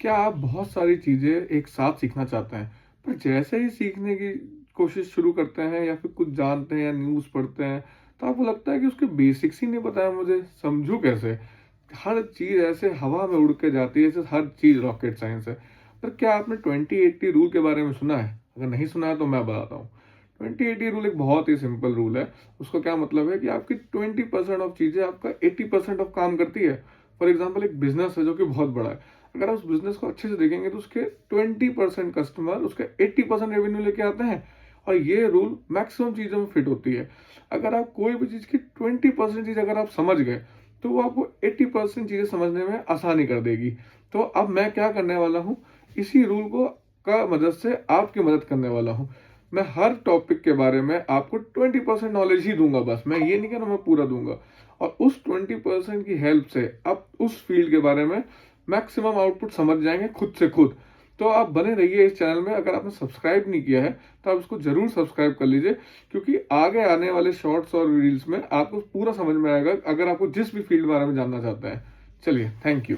क्या आप बहुत सारी चीज़ें एक साथ सीखना चाहते हैं, पर जैसे ही सीखने की कोशिश शुरू करते हैं या फिर कुछ जानते हैं या न्यूज़ पढ़ते हैं, तो आपको लगता है कि उसके बेसिक्स ही नहीं पता है मुझे, समझूँ कैसे? हर चीज़ ऐसे हवा में उड़ के जाती है, जैसे हर चीज़ रॉकेट साइंस है। पर क्या आपने 20-80 रूल के बारे में सुना है? अगर नहीं सुना है तो मैं बताता हूँ। 20-80 रूल एक बहुत ही सिंपल रूल है। उसका क्या मतलब है कि आपकी 20% ऑफ चीज़ें आपका 80% ऑफ काम करती है। फॉर एग्ज़ाम्पल एक बिज़नेस है जो कि बहुत बड़ा है। अगर आप उस बिज़नेस को अच्छे से देखेंगे तो उसके 20% कस्टमर उसके 80% रेवेन्यू लेके आते हैं। और ये रूल मैक्सिमम चीज़ों में फिट होती है। अगर आप कोई भी चीज़ की 20% चीज़ अगर आप समझ गए, तो वो आपको 80% चीज़ें समझने में आसानी कर देगी। तो अब मैं क्या करने वाला हूँ, इसी रूल को का मदद से आपकी मदद करने वाला हूँ। मैं हर टॉपिक के बारे में आपको 20% नॉलेज ही दूँगा बस, मैं ये नहीं कह रहा मैं पूरा दूँगा। और उस 20% की हेल्प से आप उस फील्ड के बारे में मैक्सिमम आउटपुट समझ जाएँगे खुद से खुद। तो आप बने रहिए इस चैनल में। अगर आपने सब्सक्राइब नहीं किया है, तो आप इसको ज़रूर सब्सक्राइब कर लीजिए, क्योंकि आगे आने वाले शॉर्ट्स और रील्स में आपको पूरा समझ में आएगा, अगर आपको जिस भी फील्ड के बारे में जानना चाहते हैं। चलिए, थैंक यू।